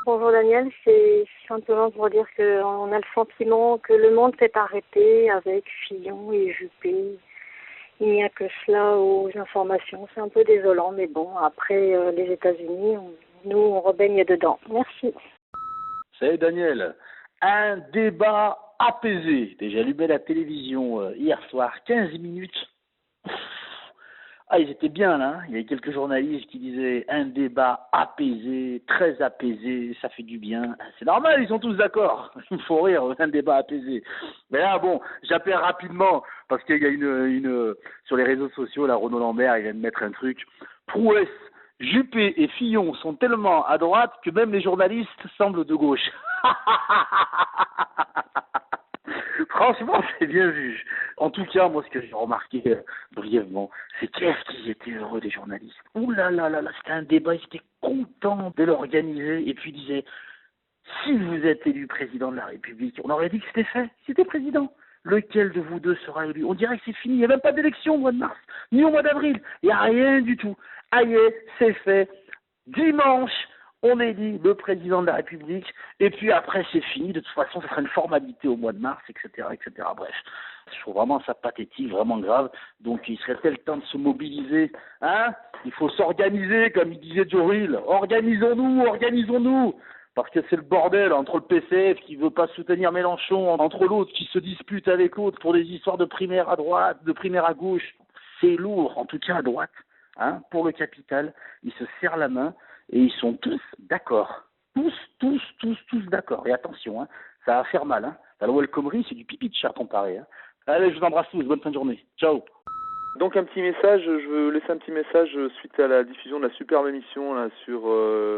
Bonjour Daniel, c'est simplement pour dire qu'on a le sentiment que le monde s'est arrêté avec Fillon et Juppé. Il n'y a que cela aux informations. C'est un peu désolant, mais bon, après les États-Unis, nous, on rebaigne dedans. Merci. Salut Daniel. Un débat apaisé. J'ai allumé la télévision hier soir, 15 minutes. Ah, ils étaient bien là. Il y avait quelques journalistes qui disaient un débat apaisé, très apaisé, ça fait du bien. C'est normal, ils sont tous d'accord. Il me faut rire, un débat apaisé. Mais là, bon, j'appelle rapidement parce qu'il y a une sur les réseaux sociaux, là, Renaud Lambert, il vient de mettre un truc. Prouesse, Juppé et Fillon sont tellement à droite que même les journalistes semblent de gauche. Franchement, c'est bien vu. En tout cas, moi, ce que j'ai remarqué brièvement, c'est qu'est-ce qu'ils étaient heureux, les journalistes. Ouh là là là là, c'était un débat, ils étaient contents de l'organiser. Et puis, ils disaient, si vous êtes élu président de la République, on aurait dit que c'était fait, c'était président. Lequel de vous deux sera élu? On dirait que c'est fini, il n'y a même pas d'élection au mois de mars, ni au mois d'avril. Il n'y a rien du tout. Aïe, c'est fait. Dimanche, on élit le président de la République, et puis après c'est fini, de toute façon ce sera une formalité au mois de mars, etc., etc. Bref, je trouve vraiment ça pathétique, vraiment grave, donc il serait tel temps de se mobiliser, hein? Il faut s'organiser, comme il disait Joe Hill, organisons-nous, parce que c'est le bordel entre le PCF qui veut pas soutenir Mélenchon, entre l'autre qui se dispute avec l'autre pour des histoires de primaire à droite, de primaire à gauche, c'est lourd, en tout cas à droite, hein, pour le capital, ils se serrent la main, et ils sont tous d'accord. Tous d'accord. Et attention, hein, ça va faire mal. Hein. La loi El Khomri, c'est du pipi de chat comparé. Hein. Allez, je vous embrasse tous. Bonne fin de journée. Ciao. Donc un petit message, je veux laisser un petit message suite à la diffusion de la superbe émission là, sur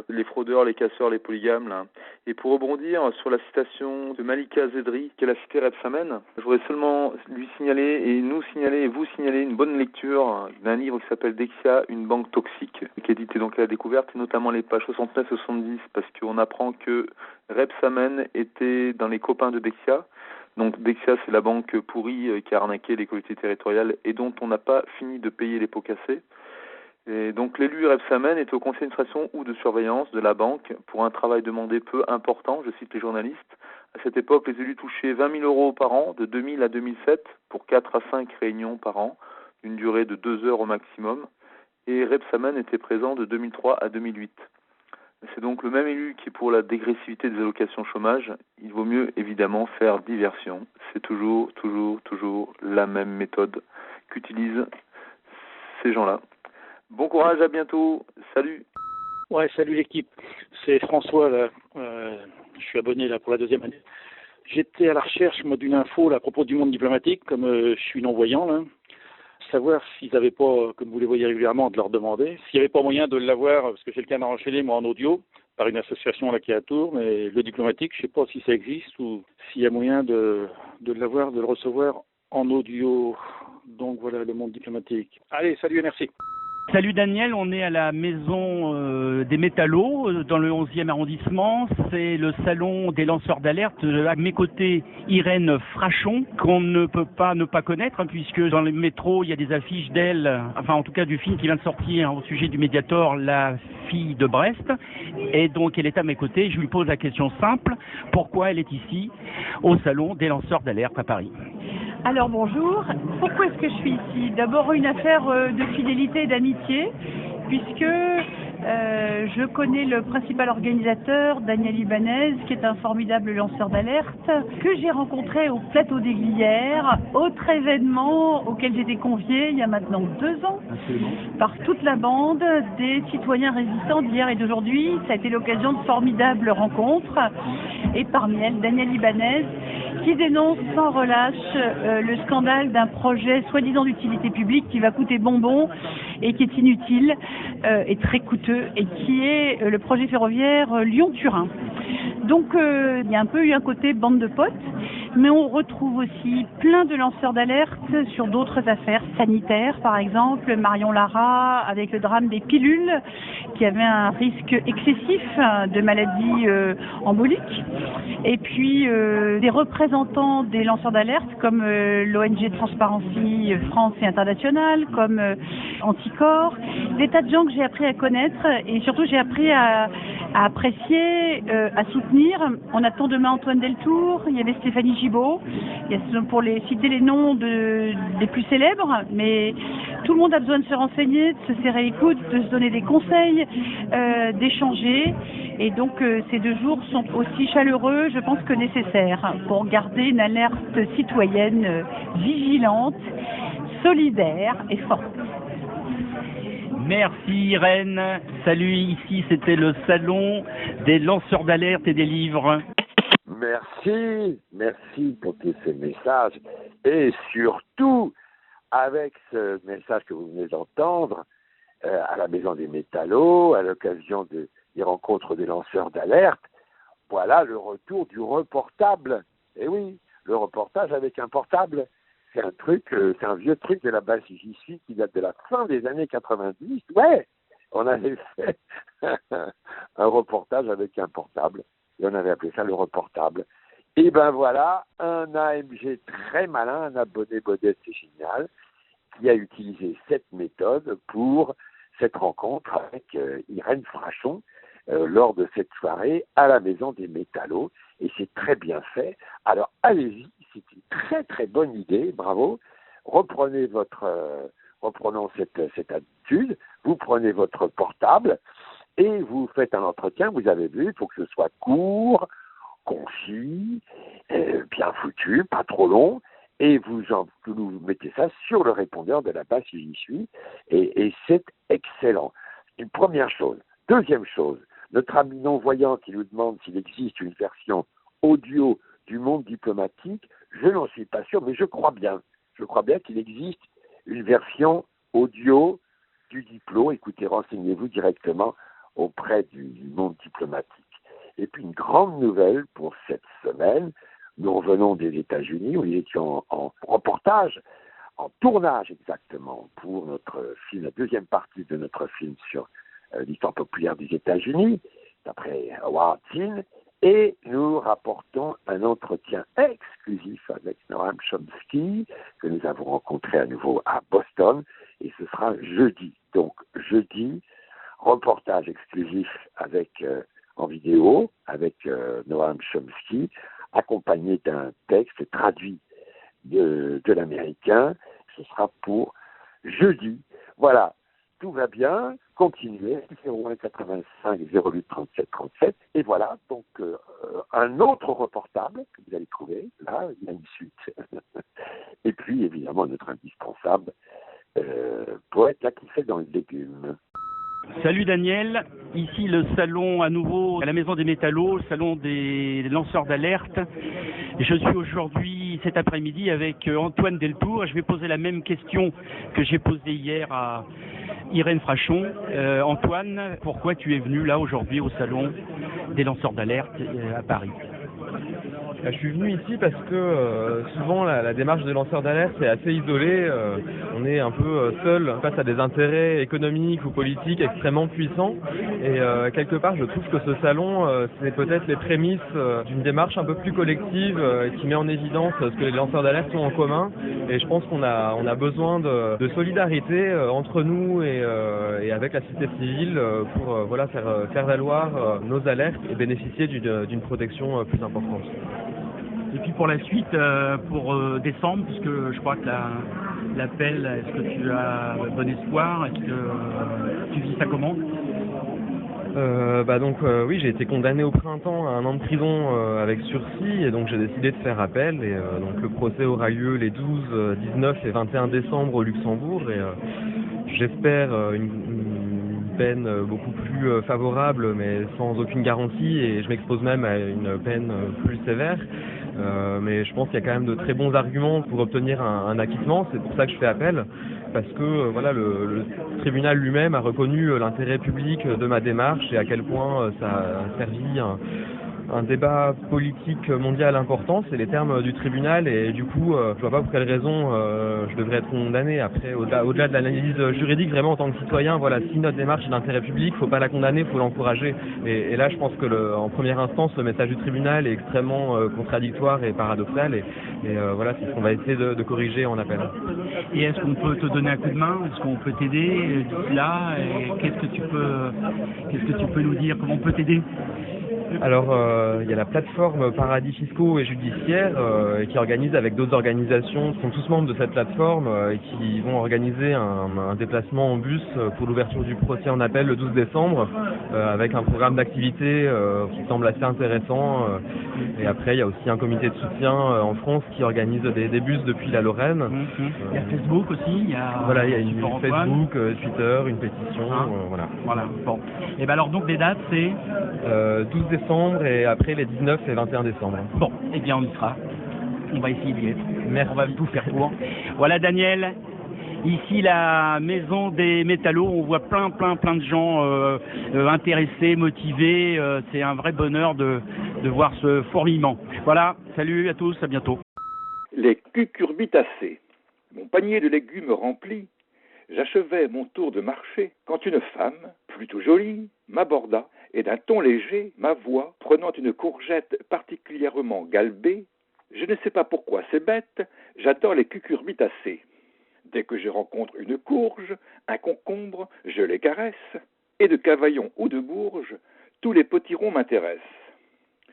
les fraudeurs, les casseurs, les polygames. Là. Et pour rebondir sur la citation de Malika Zedri, qu'elle a cité Rebsamen, je voudrais seulement lui signaler et vous signaler une bonne lecture d'un livre qui s'appelle Dexia, une banque toxique, qui est édité donc à la découverte, et notamment les pages 69-70, parce qu'on apprend que Rebsamen était dans les copains de Dexia. Donc Dexia, c'est la banque pourrie qui a arnaqué les collectivités territoriales et dont on n'a pas fini de payer les pots cassés. Et donc l'élu Rebsamen est au conseil d'administration ou de surveillance de la banque pour un travail demandé peu important, je cite les journalistes. À cette époque, les élus touchaient 20 000 euros par an, de 2000 à 2007, pour 4 à 5 réunions par an, d'une durée de 2 heures au maximum. Et Rebsamen était présent de 2003 à 2008. C'est donc le même élu qui est pour la dégressivité des allocations chômage. Il vaut mieux évidemment faire diversion. C'est toujours la même méthode qu'utilisent ces gens-là. Bon courage, à bientôt. Salut. Ouais, salut l'équipe. C'est François là. Je suis abonné là pour la deuxième année. J'étais à la recherche moi d'une info là, à propos du monde diplomatique, comme je suis non-voyant là. Savoir s'ils n'avaient pas, comme vous les voyez régulièrement, de leur demander, s'il n'y avait pas moyen de l'avoir, parce que j'ai le canard enchaîné, moi, en audio, par une association là qui est à Tours, mais le diplomatique, je ne sais pas si ça existe ou s'il y a moyen de l'avoir, de le recevoir en audio. Donc voilà, le monde diplomatique. Allez, salut et merci. Salut Daniel, on est à la maison des métallos dans le 11e arrondissement. C'est le salon des lanceurs d'alerte. À mes côtés, Irène Frachon, qu'on ne peut pas ne pas connaître, hein, puisque dans les métros, il y a des affiches d'elle, enfin en tout cas du film qui vient de sortir au sujet du Mediator, La fille de Brest. Et donc elle est à mes côtés. Je lui pose la question simple, pourquoi elle est ici au salon des lanceurs d'alerte à Paris? Alors bonjour, pourquoi est-ce que je suis ici? D'abord une affaire de fidélité et d'amitié, puisque je connais le principal organisateur, Daniel Ibanez, qui est un formidable lanceur d'alerte, que j'ai rencontré au plateau des Glières, autre événement auquel j'étais conviée il y a maintenant 2 ans, par toute la bande des citoyens résistants d'hier et d'aujourd'hui. Ça a été l'occasion de formidables rencontres, et parmi elles, Daniel Ibanez, qui dénonce sans relâche le scandale d'un projet soi-disant d'utilité publique qui va coûter bonbon et qui est inutile et très coûteux, et qui est le projet ferroviaire Lyon-Turin. Donc il y a un peu eu un côté bande de potes, mais on retrouve aussi plein de lanceurs d'alerte sur d'autres affaires sanitaires, par exemple Marion Lara avec le drame des pilules qui avait un risque excessif de maladie embolique, et puis des représentants des lanceurs d'alerte comme l'ONG Transparency France et Internationale, comme Anticorps, des tas de gens que j'ai appris à connaître et surtout j'ai appris à apprécier, à soutenir. On attend demain Antoine Deltour, il y avait Stéphanie Gibault, il y a, pour citer les noms des plus célèbres, mais tout le monde a besoin de se renseigner, de se serrer les coudes, de se donner des conseils, d'échanger. Et donc ces 2 jours sont aussi chaleureux, je pense, que nécessaires pour garder une alerte citoyenne vigilante, solidaire et forte. Merci Irène. Salut, ici c'était le salon des lanceurs d'alerte et des livres. Merci pour tous ces messages et surtout avec ce message que vous venez d'entendre à la Maison des Métallos, à l'occasion des rencontres des lanceurs d'alerte. Voilà le retour du reportable. Et oui, le reportage avec un portable. C'est un vieux truc de la base j'y suis qui date de la fin des années 90. Ouais, on avait fait un reportage avec un portable et on avait appelé ça le reportable. Et ben voilà, un AMG très malin, un abonné modeste et génial, qui a utilisé cette méthode pour cette rencontre avec Irène Frachon lors de cette soirée à la Maison des Métallos. Et c'est très bien fait. Alors allez-y, c'est une très très bonne idée, bravo. Reprenons cette attitude, vous prenez votre portable et vous faites un entretien, vous avez vu, il faut que ce soit court, concis, bien foutu, pas trop long, et vous mettez ça sur le répondeur de la base si j'y suis, et c'est excellent. Une première chose. Deuxième chose, notre ami non-voyant qui nous demande s'il existe une version audio du monde diplomatique, je n'en suis pas sûr, mais je crois bien qu'il existe une version audio du Diplo. Écoutez, renseignez-vous directement auprès du monde diplomatique. Et puis une grande nouvelle pour cette semaine, nous revenons des États-Unis, où nous étions en reportage, en tournage exactement, pour notre film, la deuxième partie de notre film sur l'histoire populaire des États-Unis, d'après Howard Zinn, et nous rapportons un entretien exclusif avec Noam Chomsky, que nous avons rencontré à nouveau à Boston, et ce sera jeudi. Donc jeudi, reportage exclusif avec en vidéo avec Noam Chomsky, accompagné d'un texte traduit de l'américain. Ce sera pour jeudi. Voilà, tout va bien. Continuez, 01 85 08 37 37. Et voilà, donc un autre reportable que vous allez trouver. Là, il y a une suite. Et puis, évidemment, notre indispensable poète là qui fait dans le légume. Salut Daniel, ici le salon à nouveau à la Maison des Métallos, le salon des lanceurs d'alerte. Je suis aujourd'hui, cet après-midi, avec Antoine Deltour. Je vais poser la même question que j'ai posée hier à Irène Frachon. Antoine, pourquoi tu es venu là aujourd'hui au salon des lanceurs d'alerte à Paris ? Je suis venu ici parce que souvent la démarche des lanceurs d'alerte est assez isolée. On est un peu seul face à des intérêts économiques ou politiques extrêmement puissants. Et quelque part, je trouve que ce salon, c'est peut-être les prémices d'une démarche un peu plus collective qui met en évidence ce que les lanceurs d'alerte ont en commun. Et je pense qu'on a besoin de solidarité entre nous et avec la société civile pour faire valoir nos alertes et bénéficier d'une protection plus importante. Et puis pour la suite, pour décembre, puisque je crois que l'appel, est-ce que tu as bon espoir ? Est-ce que tu vis ça comment ? Oui, j'ai été condamné au printemps à 1 an de prison avec sursis, et donc j'ai décidé de faire appel. Et donc le procès aura lieu les 12, 19 et 21 décembre au Luxembourg, et j'espère une peine beaucoup plus favorable, mais sans aucune garantie, et je m'expose même à une peine plus sévère. Mais je pense qu'il y a quand même de très bons arguments pour obtenir un acquittement. C'est pour ça que je fais appel, parce que le tribunal lui-même a reconnu l'intérêt public de ma démarche et à quel point ça a servi un débat politique mondial important, c'est les termes du tribunal, et du coup, je vois pas pour quelle raison je devrais être condamné. Après, au-delà de l'analyse juridique, vraiment en tant que citoyen, voilà, si notre démarche est d'intérêt public, faut pas la condamner, faut l'encourager. Et là, je pense que en première instance, le message du tribunal est extrêmement contradictoire et paradoxal, et voilà, c'est ce qu'on va essayer de corriger en appel. Et est-ce qu'on peut te donner un coup de main? Est-ce qu'on peut t'aider d'ici là? Et qu'est-ce que tu peux nous dire? Comment on peut t'aider? Alors, il y a la plateforme Paradis Fiscaux et Judiciaires qui organise avec d'autres organisations, qui sont tous membres de cette plateforme et qui vont organiser un déplacement en bus pour l'ouverture du procès en appel le 12 décembre avec un programme d'activité qui semble assez intéressant. Et après, il y a aussi un comité de soutien en France qui organise des bus depuis la Lorraine. Il y a Facebook aussi. Il y a une Facebook, Twitter, une pétition. Voilà. Bon. Et ben alors donc les dates c'est 12 décembre et après les 19 et 21 décembre. Bon, eh bien on y sera. On va essayer d'y être. Merci. On va tout faire pour. Voilà Daniel. Ici la maison des métallos, on voit plein de gens intéressés, motivés. C'est un vrai bonheur de voir ce fourmillement. Voilà, salut à tous, à bientôt. Les cucurbitacées. Mon panier de légumes rempli, j'achevais mon tour de marché quand une femme, plutôt jolie, m'aborda et d'un ton léger, ma voix, prenant une courgette particulièrement galbée, je ne sais pas pourquoi c'est bête, j'adore les cucurbitacées. Dès que je rencontre une courge, un concombre, je les caresse, et de Cavaillon ou de Bourges, tous les potirons m'intéressent.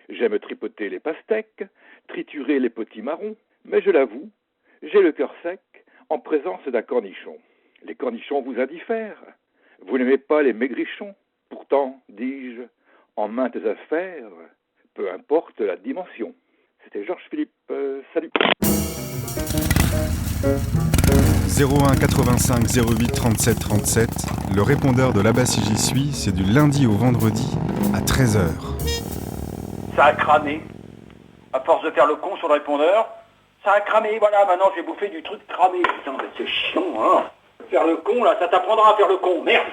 J'aime tripoter les pastèques, triturer les potimarrons, mais je l'avoue, j'ai le cœur sec en présence d'un cornichon. Les cornichons vous indiffèrent, vous n'aimez pas les maigrichons. Pourtant, dis-je, en maintes affaires, peu importe la dimension. C'était Georges Philippe, salut. 01 85 08 37 37, le répondeur de là-bas si j'y suis, c'est du lundi au vendredi à 13h. Ça a cramé. À force de faire le con sur le répondeur, ça a cramé, voilà, maintenant j'ai bouffé du truc cramé. Putain, mais c'est chiant, hein. Faire le con, là, ça t'apprendra à faire le con, merde.